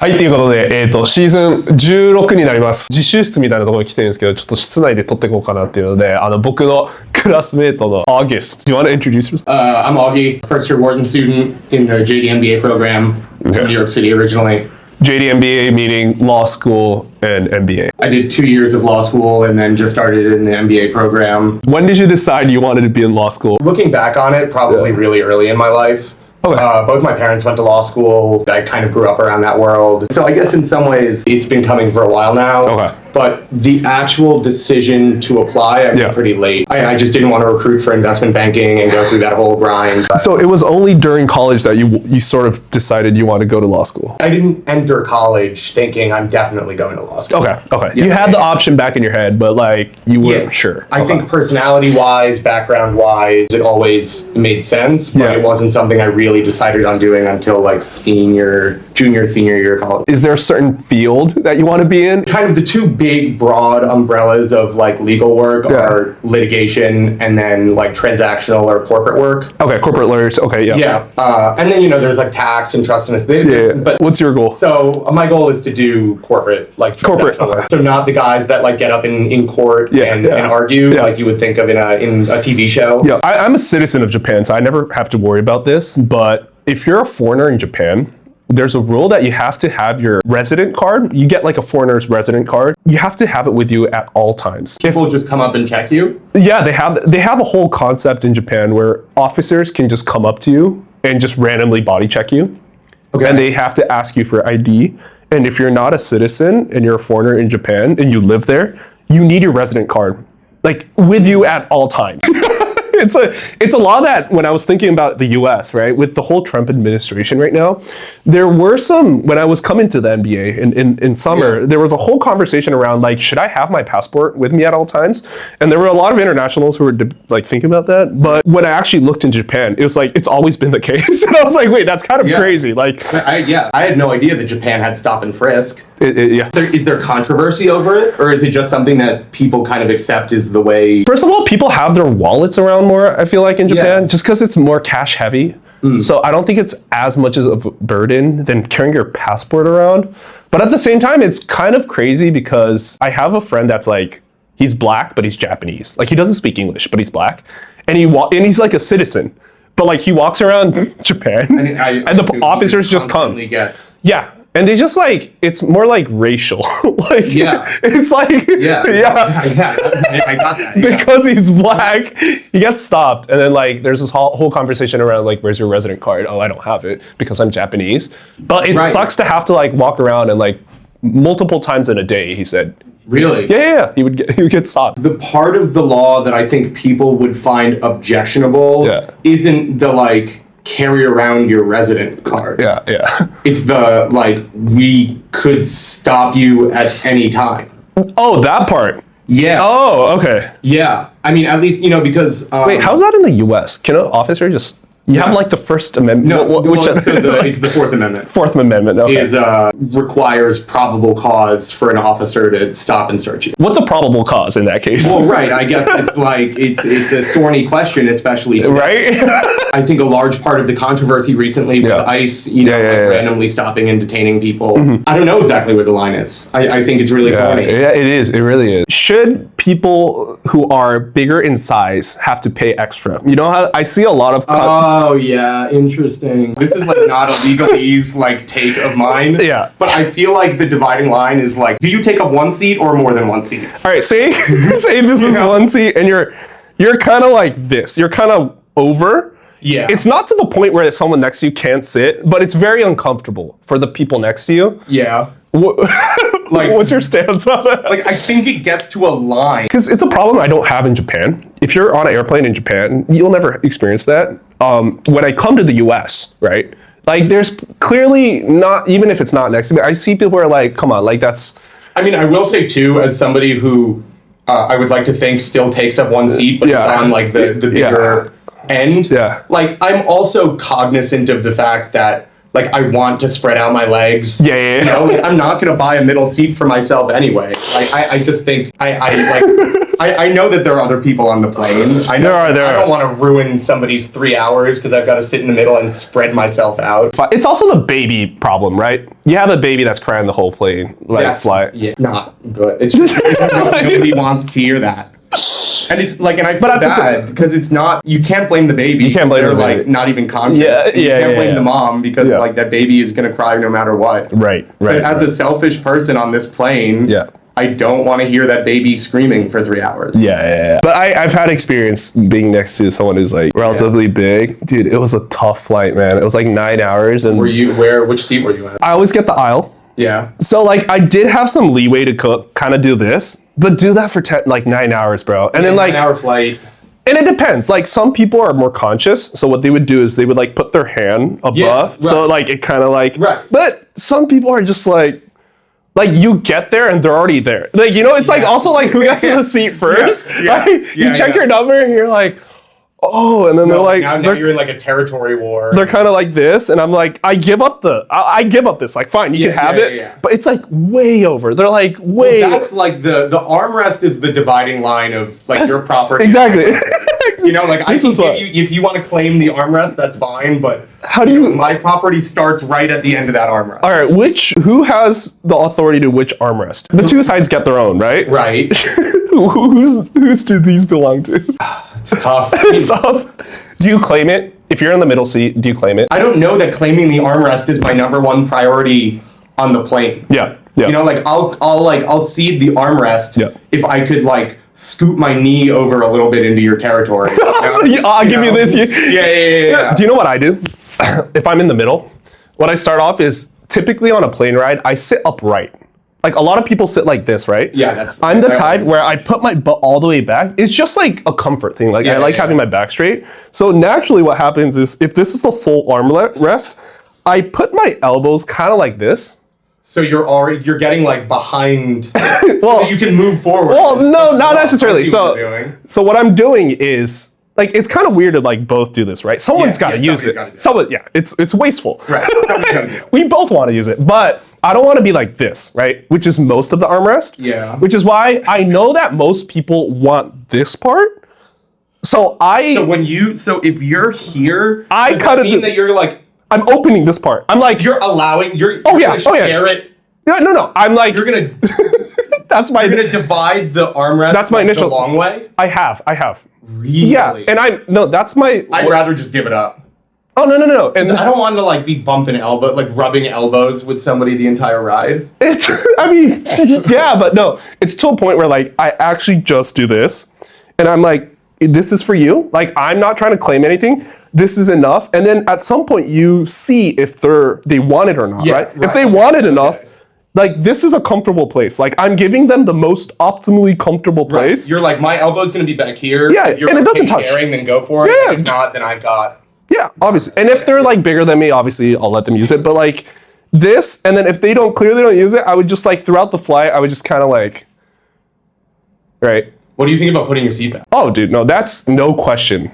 はい、ということで、シーズン16になります。自習室みたいなところに来てるんですけど、ちょっと室内で撮っていこうかなっていうので、僕のクラスメートの August. Do you want to introduce yourself? I'm Augie, first year Wharton student in the JD MBA program from New York City originally. JD MBA meaning law school and MBA. I did 2 years of law school and then just started in the MBA program. When did you decide you wanted to be in law school? Looking back on it, probably really early in my life. Okay. Both my parents went to law school. I kind of grew up around that world. So I guess in some ways it's been coming for a while now. Okay. But the actual decision to apply, I got pretty late. I just didn't want to recruit for investment banking and go through that whole grind. So it was only during college that you sort of decided you want to go to law school? I didn't enter college thinking I'm definitely going to law school. Okay. Yeah. You had the option back in your head, but like you weren't sure. I think personality-wise, background-wise, it always made sense, but it wasn't something I really decided on doing until like junior, senior year of college. Is there a certain field that you want to be in? Kind of the two big broad umbrellas of like legal work are litigation and then like transactional or corporate work. Okay, corporate lawyers. Okay, Yeah. And then, there's like tax and trust and estate. But what's your goal? So my goal is to do corporate, like corporate. Work. So not the guys that like get up in court and argue like you would think of in a TV show. Yeah, I'm a citizen of Japan, so I never have to worry about this. But if you're a foreigner in Japan, there's a rule that you have to have your resident card. You get like a foreigner's resident card. You have to have it with you at all times. People just come up and check you? Yeah, they have a whole concept in Japan where officers can just come up to you and just randomly body check you. Okay. And they have to ask you for ID. And if you're not a citizen and you're a foreigner in Japan and you live there, you need your resident card like with you at all times. It's a law that when I was thinking about the US, right, with the whole Trump administration right now, there were some, when I was coming to the MBA in summer, there was a whole conversation around like, should I have my passport with me at all times? And there were a lot of internationals who were like thinking about that. But when I actually looked in Japan, it was like, it's always been the case. And I was like, wait, that's kind of crazy. Like, I had no idea that Japan had stop and frisk. Is there controversy over it, or is it just something that people kind of accept is the way? First of all, people have their wallets around more, I feel like, in Japan, just because it's more cash heavy. So I don't think it's as much of a burden than carrying your passport around. But at the same time, it's kind of crazy because I have a friend that's like, he's black, but he's Japanese. Like he doesn't speak English, but he's black. And he's like a citizen. But like he walks around Japan and the officers just come. Yeah. And they just like, it's more like racial. Like, it's like, I got that. Because he's black, he gets stopped. And then like, there's this whole conversation around like, where's your resident card? Oh, I don't have it because I'm Japanese. But it sucks to have to like walk around and like multiple times in a day, he said. Really? Yeah. He would get stopped. The part of the law that I think people would find objectionable isn't the like, carry around your resident card. Yeah. It's the like we could stop you at any time. Oh, that part. Yeah. Oh, okay. Yeah. I mean, at least because. Wait, how's that in the U.S.? Can an officer just? You have like the First Amendment. No, it's the Fourth Amendment. Fourth Amendment. Okay. Requires probable cause for an officer to stop and search you. What's a probable cause in that case? Well, right. I guess it's like it's a thorny question, especially today. Right. I think a large part of the controversy recently with ICE, randomly stopping and detaining people. I don't know exactly where the line is. I think it's really thorny. Yeah, it is. It really is. Should people who are bigger in size have to pay extra? You know how I see a lot of. Oh yeah, interesting. This is like not a legalese like take of mine. Yeah. But I feel like the dividing line is like, do you take up one seat or more than one seat? All right, say this is one seat and you're kind of like this. You're kind of over. Yeah. It's not to the point where someone next to you can't sit, but it's very uncomfortable for the people next to you. Yeah. Like, what's your stance on that? Like, I think it gets to a line. Because it's a problem I don't have in Japan. If you're on an airplane in Japan, you'll never experience that. When I come to the US, right? Like, there's clearly not, even if it's not next to me, I see people who are like, come on, like that's... I mean, I will say too, as somebody who I would like to think still takes up one seat, but is on like the bigger end. Yeah. Like, I'm also cognizant of the fact that like I want to spread out my legs. Yeah. You know, like, I'm not gonna buy a middle seat for myself anyway. Like I just think I know that there are other people on the plane. I know I don't want to ruin somebody's 3 hours because I've got to sit in the middle and spread myself out. It's also the baby problem, right? You have a baby that's crying the whole plane, flight. Yeah, not good. It's just nobody wants to hear that. And it's like, and I feel bad because it's not. You can't blame the baby. You can't blame the baby. Like not even conscious. You can't blame the mom because like that baby is gonna cry no matter what. Right. But as a selfish person on this plane, I don't want to hear that baby screaming for 3 hours. Yeah. But I've had experience being next to someone who's like relatively big. Dude, it was a tough flight, man. It was like 9 hours. And which seat were you in? I always get the aisle. Yeah. So like I did have some leeway to kind of do this, but do that for 9 hours, bro. And then like 9-hour flight. And it depends. Like some people are more conscious, so what they would do is they would like put their hand above, so like it kind of like. Right. But some people are just like you get there and they're already there. Like it's like also like who gets to the seat first. You check your number and you're like, oh, and then they're like, now you're in like a territory war. They're kind of like this, and I'm like, I give up this. Like, fine, you can have it, but it's like way over. They're like way. Well, that's like the armrest is the dividing line of like your property. Exactly. You know, like if you want to claim the armrest, that's fine. But how do you? My property starts right at the end of that armrest. All right, who has the authority to which armrest? The two sides get their own, right? Right. Whose do these belong to? It's tough. It's tough. Do you claim it? If you're in the middle seat, do you claim it? I don't know that claiming the armrest is my number one priority on the plane. Yeah. You know, like I'll cede the armrest if I could like scoot my knee over a little bit into your territory. You know? So I'll give you this. Yeah. Do you know what I do? If I'm in the middle, what I start off is typically on a plane ride, I sit upright. Like a lot of people sit like this, right? Yeah, I'm the type where I put my butt all the way back. It's just like a comfort thing. Like I like having my back straight. So naturally what happens is if this is the full armrest, I put my elbows kind of like this. So you're getting like behind so that you can move forward. Well, no, not necessarily. So what I'm doing is like it's kind of weird to like both do this, right? Someone's got to use it. It's wasteful. Right. We both want to use it, but I don't want to be like this, right? Which is most of the armrest. Yeah. Which is why I know that most people want this part. So if you're here, I kind of mean that you're like I'm opening this part. I'm like you're gonna share it. No. I'm like you're gonna that's my you're gonna divide the armrest. That's my initial the long way. I have. Really? Yeah, and that's my. I'd rather just give it up. Oh no! And I don't want to like be bumping rubbing elbows with somebody the entire ride. It's. I mean, yeah, but no. It's to a point where like I actually just do this, and I'm like, this is for you. Like I'm not trying to claim anything. This is enough. And then at some point you see if they want it or not, right? If they want it enough. Like, this is a comfortable place. Like, I'm giving them the most optimally comfortable place. Right. You're like, my elbow's going to be back here. Yeah, if you're and it doesn't touch. Sharing, then go for it. Yeah. If not, then I've got... Yeah, obviously. And if they're, like, bigger than me, obviously, I'll let them use it. But, like, this, and then if they don't use it, I would just, like, throughout the flight, I would just kind of, like... Right? What do you think about putting your seat back? Oh, dude, no, that's no question.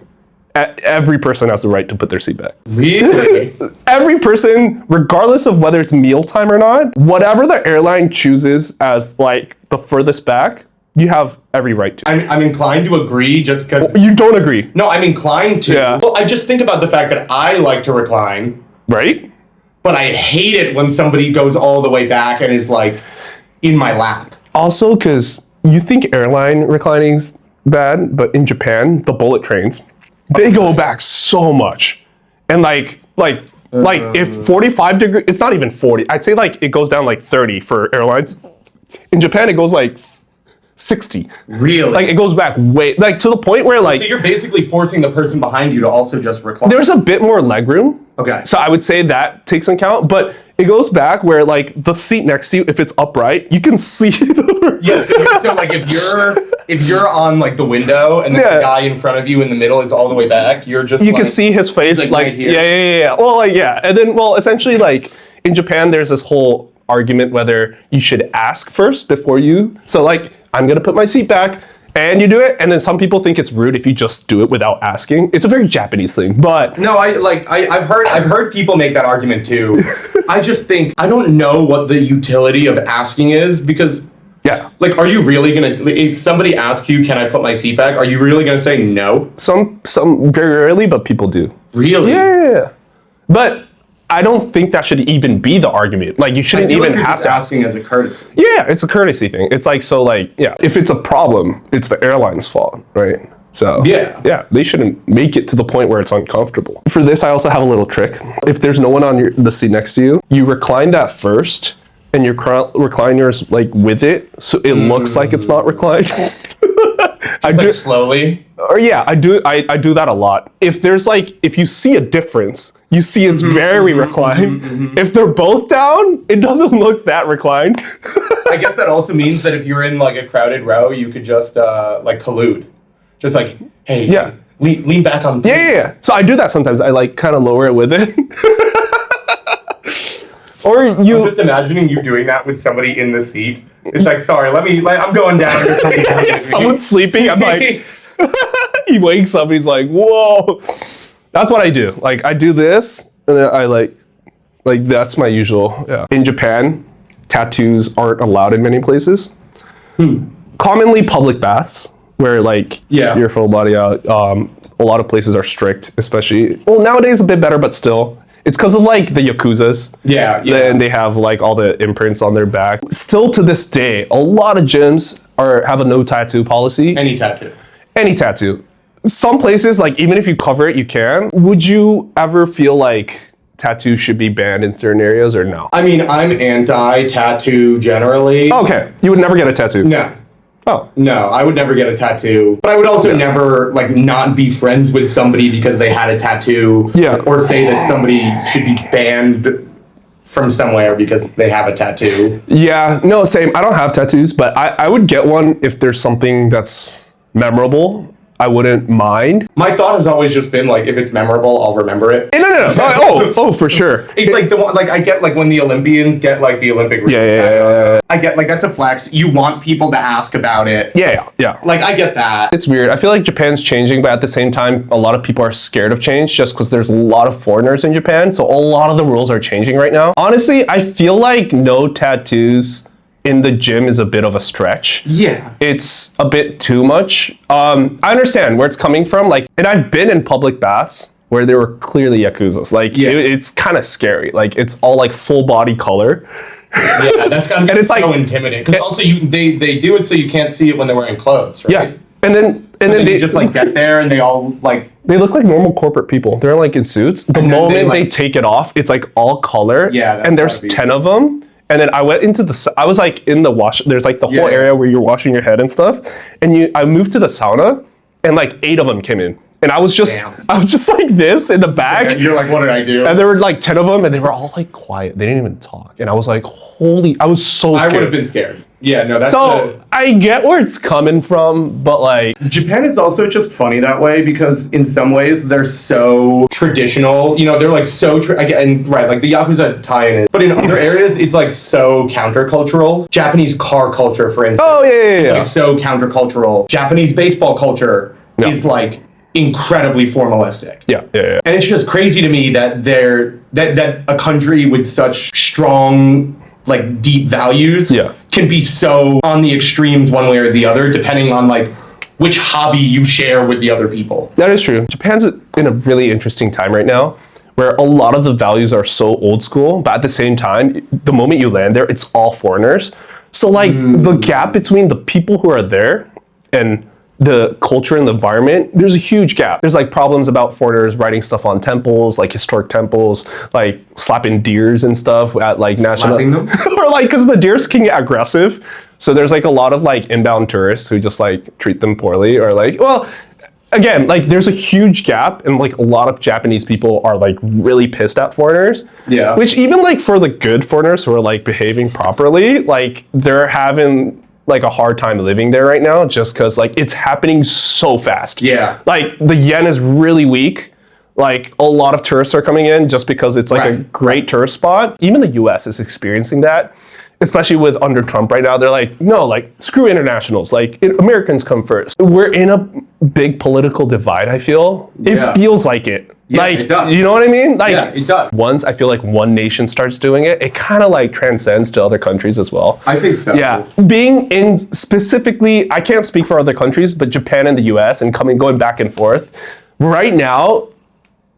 Every person has the right to put their seat back. Really? Every person, regardless of whether it's mealtime or not, whatever the airline chooses as like the furthest back, you have every right to. I'm inclined to agree just because... You don't agree? No, I'm inclined to. Yeah. Well, I just think about the fact that I like to recline. Right? But I hate it when somebody goes all the way back and is like in my lap. Also, because you think airline reclining's bad, but in Japan, the bullet trains... They go back so much. And like if 45 degrees, it's not even 40. I'd say like it goes down like 30 for airlines. In Japan, it goes like 60. Really? Like it goes back way, like to the point where like. So you're basically forcing the person behind you to also just recline. There's a bit more leg room. Okay. So I would say that takes into account, but it goes back where like the seat next to you, if it's upright, you can see. Yeah. So like if you're on like the window and the guy in front of you in the middle is all the way back, you're just you can see his face like right here. Yeah. Well, like and then essentially like in Japan there's this whole argument whether you should ask first before you. So like I'm gonna put my seat back and you do it, and then some people think it's rude if you just do it without asking. It's a very Japanese thing, but no, I've heard people make that argument too. I just think I don't know what the utility of asking is, because yeah, like, are you really gonna, if somebody asks you, can I put my seat back, are you really gonna say no? Some very rarely, but people do. Really? Yeah. But I don't think that should even be the argument. Like, you shouldn't even have to asking as a courtesy. Yeah, it's a courtesy thing. It's like, so like, yeah, if it's a problem, it's the airline's fault, right? So yeah, they shouldn't make it to the point where it's uncomfortable. For this, I also have a little trick. If there's no one on the seat next to you, you recline that first, and you recline yours like with it, so it looks like it's not reclined. I do slowly. Or yeah, I do that a lot. If there's like, if you see a difference, you see it's very reclined. If they're both down, it doesn't look that reclined. I guess that also means that if you're in like a crowded row, you could just like collude. Just like, hey, yeah, lean back on. Yeah. So I do that sometimes. I like kind of lower it with it. Or you. I'm just imagining you doing that with somebody in the seat. It's like, sorry, I'm going down. Someone's sleeping. I'm like, he wakes up. He's like, whoa. That's what I do. Like, I do this, and then I like that's my usual. Yeah. In Japan, tattoos aren't allowed in many places. Commonly public baths, where like your full body out. A lot of places are strict, especially. Well, nowadays a bit better, but still. It's because of like the Yakuzas. Yeah. And they have like all the imprints on their back. Still to this day, a lot of gyms have a no tattoo policy. Any tattoo. Any tattoo. Some places, like even if you cover it, you can. Would you ever feel like tattoos should be banned in certain areas or no? I mean, I'm anti-tattoo generally. Okay. You would never get a tattoo? No. Oh. No, I would never get a tattoo. But I would also never like not be friends with somebody because they had a tattoo. Yeah. Or say that somebody should be banned from somewhere because they have a tattoo. Yeah, no, same. I don't have tattoos, but I would get one if there's something that's memorable. I wouldn't mind. My thought has always just been like, if it's memorable, I'll remember it. No. Oh, for sure. It's like the one, like I get like when the Olympians get like the Olympic. Yeah. I get like that's a flex. You want people to ask about it. Yeah. Like I get that. It's weird. I feel like Japan's changing, but at the same time, a lot of people are scared of change just because there's a lot of foreigners in Japan. So a lot of the rules are changing right now. Honestly, I feel like no tattoos in the gym is a bit of a stretch. Yeah. It's a bit too much. I understand where it's coming from. Like, and I've been in public baths where there were clearly Yakuzas. Like, it's kind of scary. Like, it's all like full body color. Yeah, that's gotta be and it's so like, intimidating. Because also they do it so you can't see it when they're wearing clothes, right? Yeah. And then they just like get there and they all like they look like normal corporate people. They're like in suits. The moment they take it off, it's like all color. Yeah. And there's 10 of them. And then I went into I was like in the wash. There's like the whole area where you're washing your head and stuff. And I moved to the sauna, and like 8 of them came in. And I was just like this in the back. Yeah, you're like, what did I do? And there were like 10 of them, and they were all like quiet. They didn't even talk. And I was like, I was so scared. I would have been scared. Yeah, no, that's I get where it's coming from, but like Japan is also just funny that way because in some ways they're so traditional. You know, they're like so and right, like the Yakuza tie-in is, but in other areas it's like so countercultural. Japanese car culture, for instance. Oh yeah. Like so countercultural. Japanese baseball culture is like incredibly formalistic. Yeah. And it's just crazy to me that that a country with such strong like deep values can be so on the extremes one way or the other depending on like which hobby you share with the other people. That is true. Japan's in a really interesting time right now where a lot of the values are so old school, but at the same time, the moment you land there, it's all foreigners. So like the gap between the people who are there and the culture and the environment, there's a huge gap. There's like problems about foreigners writing stuff on temples, like historic temples, like slapping deers and stuff at like national. Slapping them? Or like, because the deers can get aggressive. So there's like a lot of like inbound tourists who just like treat them poorly or like, well, again, like there's a huge gap and like a lot of Japanese people are like really pissed at foreigners. Yeah. Which even like for the good foreigners who are like behaving properly, like they're having like a hard time living there right now just because like it's happening so fast. Yeah. Like the yen is really weak. Like a lot of tourists are coming in just because it's like a great tourist spot. Even the US is experiencing that. especially with under Trump right now, they're like, no, like screw internationals, like Americans come first. We're in a big political divide, I feel. It feels like it. Yeah, like, it does. You know what I mean? Like, yeah, it does. Once I feel like one nation starts doing it, it kind of like transcends to other countries as well. I think so. Yeah. Being in specifically, I can't speak for other countries, but Japan and the US and going back and forth. Right now,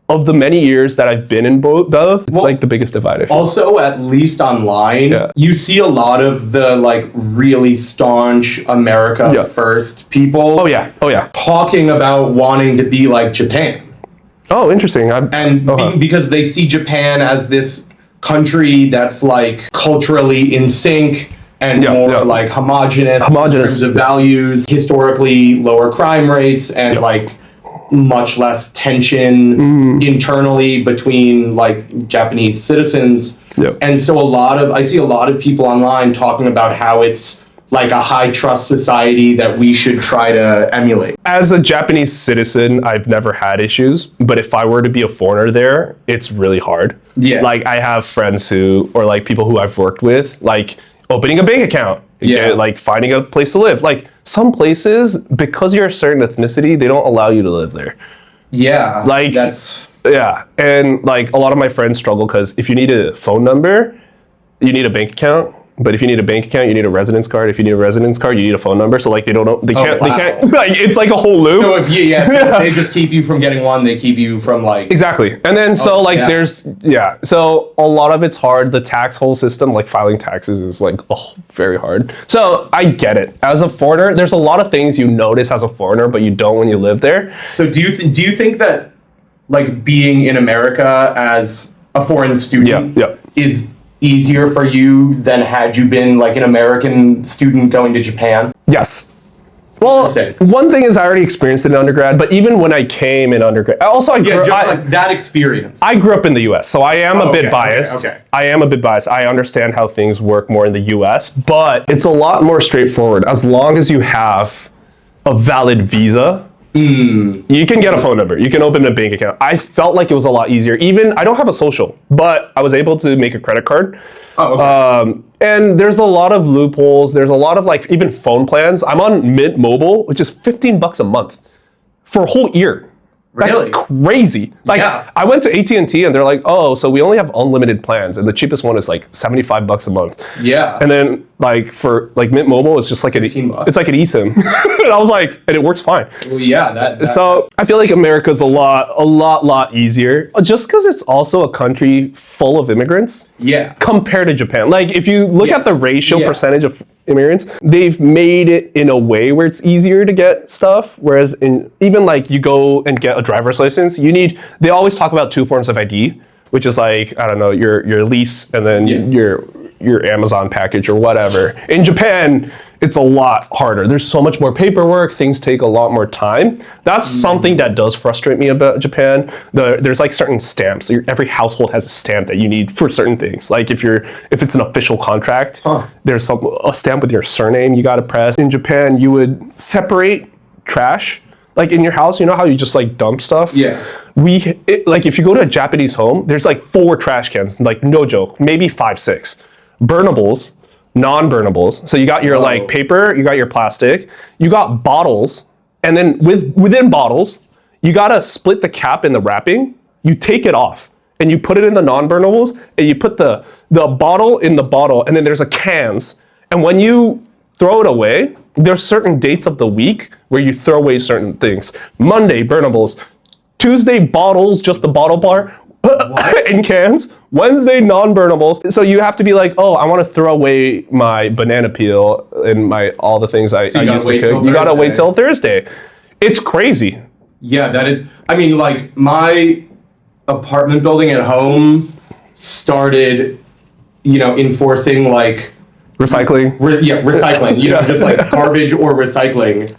of the many years that I've been in both, it's like the biggest divide, I feel. Also, at least online, you see a lot of the like really staunch America first people. Oh yeah. Talking about wanting to be like Japan. Oh, interesting. Because they see Japan as this country that's like culturally in sync and more like homogenous in terms of values, historically lower crime rates, and like much less tension internally between like Japanese citizens. And so I see a lot of people online talking about how it's like a high trust society that we should try to emulate. As a Japanese citizen, I've never had issues, but if I were to be a foreigner there, it's really hard. Yeah. Like I have friends or like people who I've worked with, like opening a bank account, like finding a place to live. Like some places, because you're a certain ethnicity, they don't allow you to live there. Yeah. Like and like a lot of my friends struggle because if you need a phone number, you need a bank account. But if you need a bank account, you need a residence card. If you need a residence card, you need a phone number. So like they can't, like it's like a whole loop. So if they just keep you from getting one, they keep you from like. Exactly. And then so a lot of it's hard. The tax whole system, like filing taxes is like very hard. So I get it. As a foreigner, there's a lot of things you notice as a foreigner, but you don't when you live there. So do you think that like being in America as a foreign student is easier for you than had you been like an American student going to Japan? Yes. Well, one thing is I already experienced it in undergrad, but even when I came in undergrad, like that experience. I grew up in the US, so I am a bit biased. I am a bit biased. I understand how things work more in the US, but it's a lot more straightforward. As long as you have a valid visa, you can get a phone number. You can open a bank account. I felt like it was a lot easier. Even I don't have a social, but I was able to make a credit card. And there's a lot of loopholes. There's a lot of like even phone plans. I'm on Mint Mobile, which is $15 a month for a whole year. Really? That's crazy. Like I went to AT&T and they're like, oh, so we only have unlimited plans, and the cheapest one is like $75 a month. Yeah. And then like for like Mint Mobile, it's just like it's like an eSIM. And I was like, and it works fine. Well, yeah. So I feel like America's a lot easier, just because it's also a country full of immigrants. Yeah. Compared to Japan, like if you look at the ratio percentage of immigrants, they've made it in a way where it's easier to get stuff. Whereas even like you go and get a driver's license, they always talk about 2 forms of ID, which is like, I don't know, your lease and then your Amazon package or whatever. In Japan, it's a lot harder. There's so much more paperwork. Things take a lot more time. That's something that does frustrate me about Japan. There's like certain stamps. Every household has a stamp that you need for certain things. Like if it's an official contract, there's a stamp with your surname you gotta press. In Japan, you would separate trash. Like in your house, you know how you just like dump stuff? Yeah. Like if you go to a Japanese home, there's like 4 trash cans, like no joke, maybe 5, 6. Burnables, non-burnables. So you got your like paper, you got your plastic, you got bottles, and then within bottles, you gotta split the cap in the wrapping. You take it off and you put it in the non-burnables, and you put the bottle in the bottle, and then there's a cans. And when you throw it away, there's certain dates of the week where you throw away certain things. Monday, burnables. Tuesday, bottles, just the bottle bar in cans. Wednesday, non-burnables. So you have to be like, oh, I want to throw away my banana peel and all the things I used to cook. You gotta wait till Thursday. It's crazy. Yeah, that is. I mean, like my apartment building at home started, enforcing like recycling. Recycling. Just like garbage or recycling.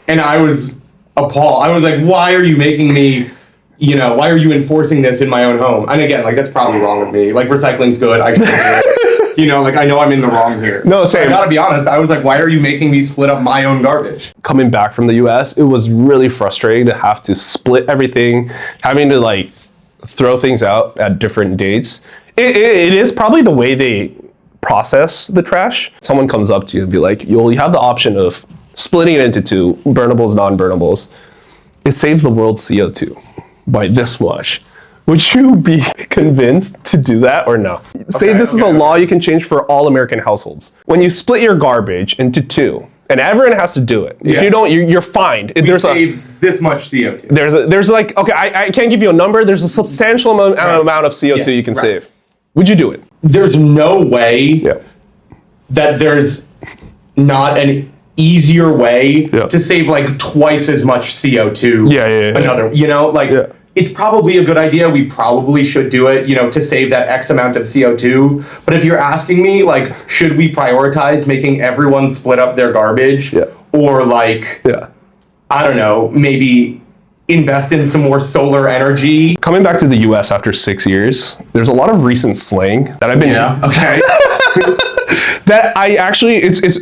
And I was appalled. I was like, why are you making me? Why are you enforcing this in my own home? And again, like that's probably wrong with me. Like recycling's good. I should do it. Like I know I'm in the wrong here. No, same. I gotta be honest. I was like, why are you making me split up my own garbage? Coming back from the US, it was really frustrating to have to split everything, having to like throw things out at different dates. It is probably the way they process the trash, someone comes up to you and be like, you have the option of splitting it into two, burnables, non-burnables. It saves the world's CO2 by this much. Would you be convinced to do that or no? Say this is a law you can change for all American households. When you split your garbage into two, and everyone has to do it. If you don't, you're fined. We save this much CO2. There's like, okay, I can't give you a number. There's a substantial amount of CO2 you can save. Would you do it? There's no way that there's not an easier way to save like twice as much CO2. Another, you know, like it's probably a good idea. We probably should do it, you know, to save that X amount of CO2. But if you're asking me, like, should we prioritize making everyone split up their garbage? Or like, I don't know, maybe invest in some more solar energy? Coming back to the US after 6 years, there's a lot of recent slang that I've been that I actually,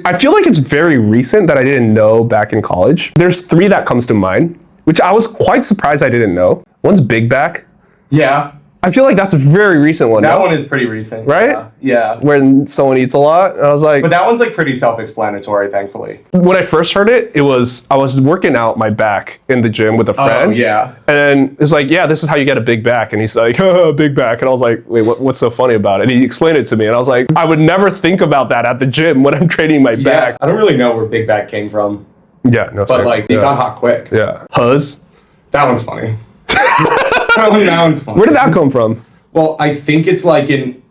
I feel like it's very recent that I didn't know back in college. There's 3 that comes to mind, which I was quite surprised I didn't know. One's big back. I feel like that's a very recent one. That one is pretty recent. Right? Yeah. When someone eats a lot, and I was like... But that one's like pretty self-explanatory, thankfully. When I first heard it, I was working out my back in the gym with a friend. And then it's like, yeah, this is how you get a big back. And he's like, big back. And I was like, wait, what's so funny about it? And he explained it to me. And I was like, I would never think about that at the gym when I'm training my back. I don't really know where big back came from. No, but like, they got hot quick. Huzz. That one's funny. That one's funny. Where did that come from? Well, I think it's like an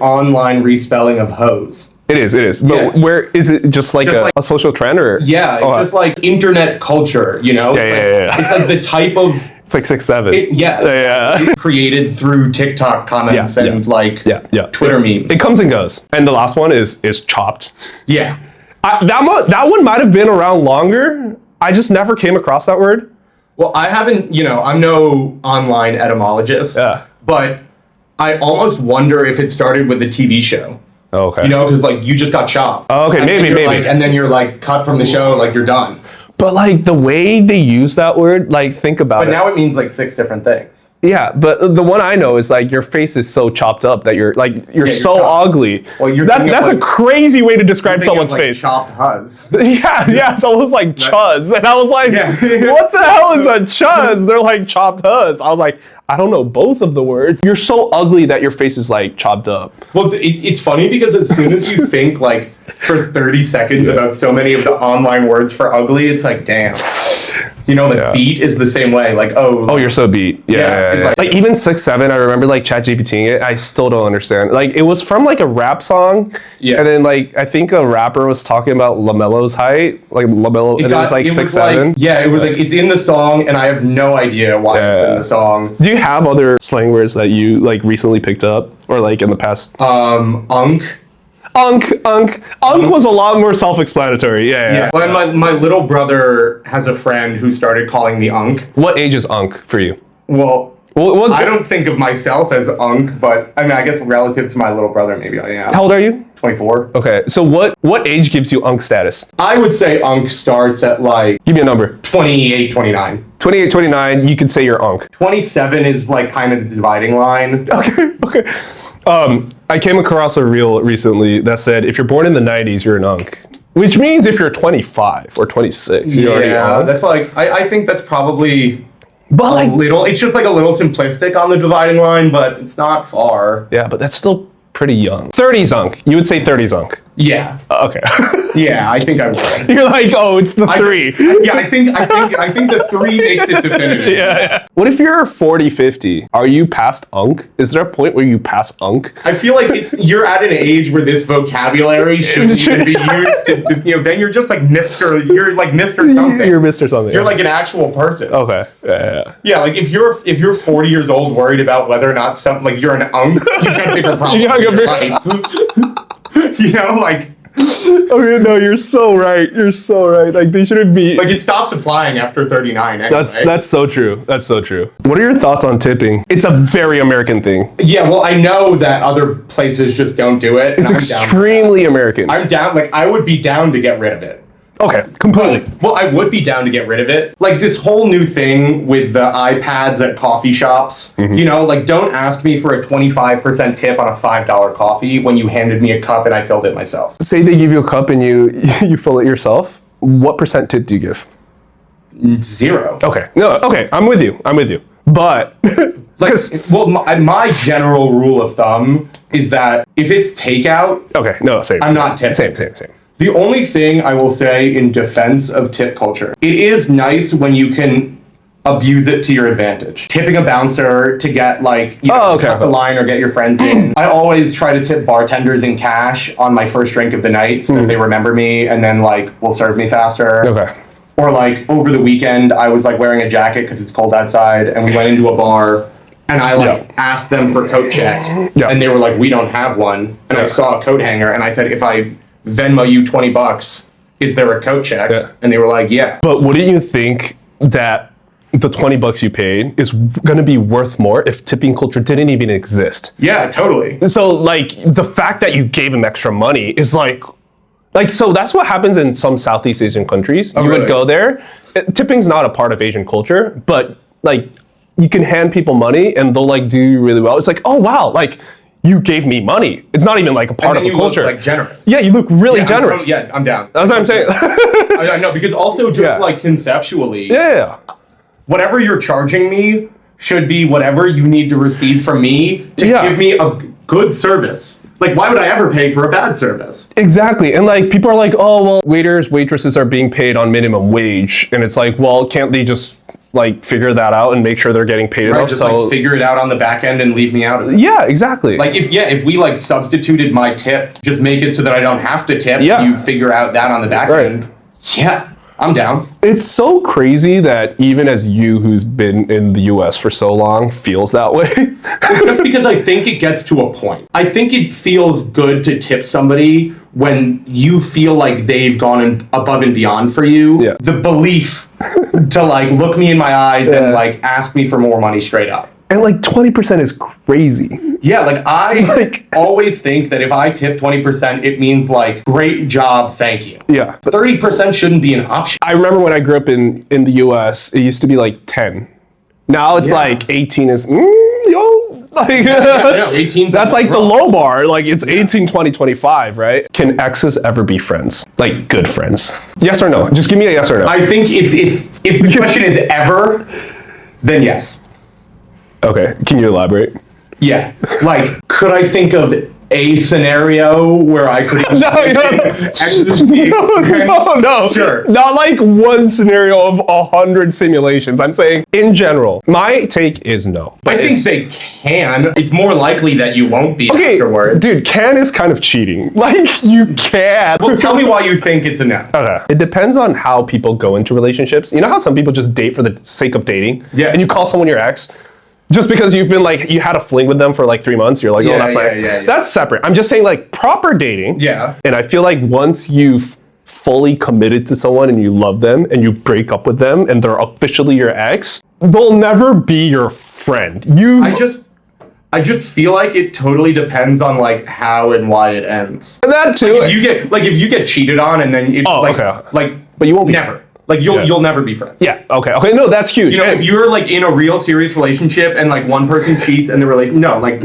online respelling of hose. It is. But where is it? Just like a social trend, or it's just like internet culture, you know? It's like the type of... It's like 6'7". It's created through TikTok comments and Twitter memes. It comes and goes. And the last one is chopped. That one might have been around longer. I just never came across that word. Well, I haven't, you know, I'm no online etymologist, but I almost wonder if it started with a TV show. You know, because like you just got chopped. Maybe. Like, and then you're like cut from the show, like you're done. But like the way they use that word, like think about it. But now it means like 6 different things. Yeah, but the one I know is like your face is so chopped up that you're so chopped. Ugly. Well, that's a crazy way to describe someone's face. Chopped huzz. It's almost like chuzz, and I was like, what the hell is a chuzz? They're like chopped huzz. I was like, I don't know both of the words. You're so ugly that your face is like chopped up. Well, it's funny because as soon as you think like for 30 seconds about so many of the online words for ugly, it's like, damn. You know, like beat is the same way. Like, you're so beat. Like even 6'7", I remember like ChatGPTing it. I still don't understand. Like it was from like a rap song. And then like I think a rapper was talking about LaMelo's height. Like LaMelo, and it was like 6'7". It was like it's in the song, and I have no idea why it's in the song. Do you have other slang words that you like recently picked up or like in the past? Unk. Unk was a lot more self-explanatory. When my little brother has a friend who started calling me Unk. What age is Unk for you? Well, I don't think of myself as Unk, but I mean, I guess relative to my little brother, maybe I am. How old are you? 24. Okay, so what age gives you Unk status? I would say Unk starts at like... Give me a number. 28, 29. 28, 29, you could say you're Unk. 27 is like kind of the dividing line. Okay. I came across a reel recently that said, if you're born in the 90s, you're an Unk. Which means if you're 25 or 26, you're already Unk. That's like, I think that's probably it's just like a little simplistic on the dividing line, but it's not far. Yeah, but that's still pretty young. 30s Unk. You would say 30s Unk. Yeah. Okay. I think I would. You're like, it's the 3. I think the 3 makes it definitive. What if you're 40, 50? Are you past Unk? Is there a point where you pass Unk? I feel like you're at an age where this vocabulary shouldn't even be used to, you know, then you're just like you're like Mr. something. You're Mr. something. You're like an actual person. Okay. Yeah, like if you're 40 years old worried about whether or not you're an Unk, you got a bigger problem in your life. You know, like... Okay, no, you're so right. Like, they shouldn't be... Like, it stops applying after 39 anyway. That's so true. What are your thoughts on tipping? It's a very American thing. Yeah, well, I know that other places just don't do it. It's extremely American. I'm down. Like, I would be down to get rid of it. Okay, completely. Well, I would be down to get rid of it. Like this whole new thing with the iPads at coffee shops, you know, like don't ask me for a 25% tip on a $5 coffee when you handed me a cup and I filled it myself. Say they give you a cup and you fill it yourself. What percent tip do you give? 0. Okay, no, okay, I'm with you. But like, well, my general rule of thumb is that if it's takeout, okay, no, same. I'm not tipping. Same. The only thing I will say in defense of tip culture, it is nice when you can abuse it to your advantage. Tipping a bouncer to get like, you know, cut the line or get your friends in. I always try to tip bartenders in cash on my first drink of the night so that they remember me and then like will serve me faster. Okay. Or like over the weekend, I was like wearing a jacket because it's cold outside and we went into a bar and I like asked them for coat check and they were like, we don't have one. And I saw a coat hanger and I said, if I Venmo you $20, is there a coat check? And they were like, yeah. But wouldn't you think that the $20 you paid is going to be worth more if tipping culture didn't even exist? Yeah, totally. So like the fact that you gave him extra money is like, so that's what happens in some Southeast Asian countries. You would go there. Tipping's not a part of Asian culture, but like you can hand people money and they'll like do really well. It's like, oh wow, like you gave me money. It's not even like a part of the culture. Look, like generous. Yeah, you look really generous. I'm down. That's what I'm saying. I know, because also just like conceptually, whatever you're charging me should be whatever you need to receive from me to give me a good service. Like, why would I ever pay for a bad service? Exactly. And like people are like, oh, well, waiters, waitresses are being paid on minimum wage. And it's like, well, can't they just like figure that out and make sure they're getting paid enough? Just like figure it out on the back end and leave me out of it. Yeah, exactly. Like if we like substituted my tip, just make it so that I don't have to tip, you figure out that on the back end. Yeah. I'm down. It's so crazy that even as you who's been in the US for so long feels that way. Just because I think it gets to a point. I think it feels good to tip somebody when you feel like they've gone above and beyond for you. Yeah. The belief to like look me in my eyes and like ask me for more money straight up. And like 20% is crazy. Yeah, like I always think that if I tip 20%, it means like, great job, thank you. Yeah. 30% shouldn't be an option. I remember when I grew up in the US, it used to be like 10. Now it's like 18 is, like, 18's that's like the low bar. Like it's 18, 20, 25, right? Can exes ever be friends? Like good friends? Yes or no? Just give me a yes or no. I think if the question is ever, then yes. Okay, can you elaborate? Yeah, like, could I think of a scenario where I could... No. Sure. Not like one scenario of 100 simulations. I'm saying, in general, my take is no. I think they can. It's more likely that you won't be afterwards. Dude, can is kind of cheating. Like, you can. Well, tell me why you think it's a no. Okay. It depends on how people go into relationships. You know how some people just date for the sake of dating? Yeah. And you call someone your ex? Just because you've been like, you had a fling with them for like 3 months, you're like, oh, that's my ex. That's separate. I'm just saying like proper dating. Yeah. And I feel like once you've fully committed to someone and you love them and you break up with them and they're officially your ex, they'll never be your friend. I just feel like it totally depends on like how and why it ends. And that too. Like if you get cheated on and then but you won't be never. Like you'll never be friends. Yeah. Okay. No, that's huge. You know, if you're like in a real serious relationship and like one person cheats and they're like, no. Like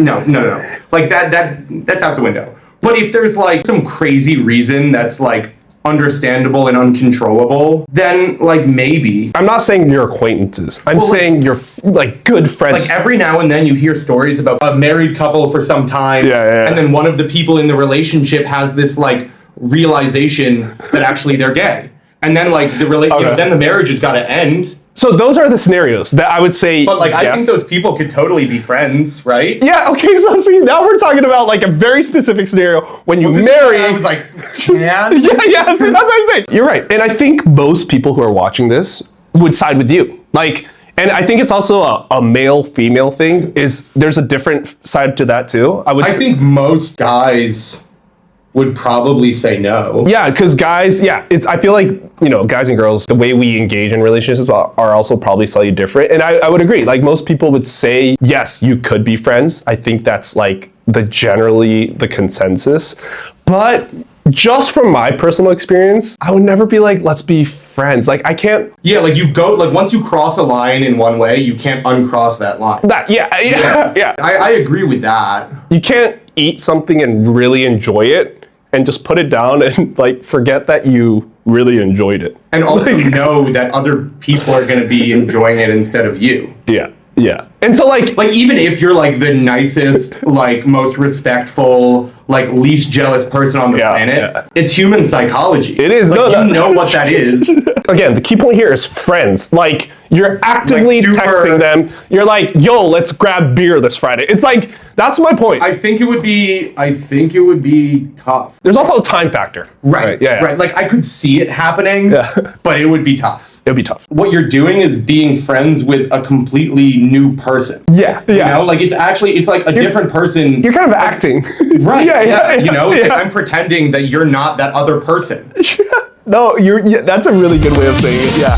that's out the window. But if there's like some crazy reason that's like understandable and uncontrollable, then like maybe. I'm not saying you're acquaintances. I'm saying you're like good friends. Like every now and then you hear stories about a married couple for some time, and then one of the people in the relationship has this like realization that actually they're gay. And then like then the marriage has got to end. So those are the scenarios that I would say. But like I think those people could totally be friends, right? Yeah. Okay. So see, now we're talking about like a very specific scenario when you marry. I was like, can? yeah. See, that's what I'm saying. You're right, and I think most people who are watching this would side with you. Like, and I think it's also a male-female thing. There's a different side to that too. I think most guys would probably say no. Yeah, because guys, I feel like, you know, guys and girls, the way we engage in relationships are also probably slightly different. And I would agree, like most people would say, yes, you could be friends. I think that's like generally the consensus. But just from my personal experience, I would never be like, let's be friends. Like, I can't. Yeah, like you go, like once you cross a line in one way, you can't uncross that line. Yeah. I agree with that. You can't eat something and really enjoy it and just put it down and like forget that you really enjoyed it. And also know that other people are going to be enjoying it instead of you. Yeah. And so like even if you're like the nicest, like most respectful, like least jealous person on the planet, it's human psychology. It is. Like, you know what that is. Again, the key point here is friends. Like, you're actively texting them. You're like, yo, let's grab beer this Friday. It's like, that's my point. I think it would be tough. There's also a time factor. Right. Like, I could see it happening, but it would be tough. It'll be tough. What you're doing is being friends with a completely new person. Yeah. You know, like it's like a different person. You're kind of acting. Right. You know, I'm pretending that you're not that other person. No, that's a really good way of saying it. Yeah.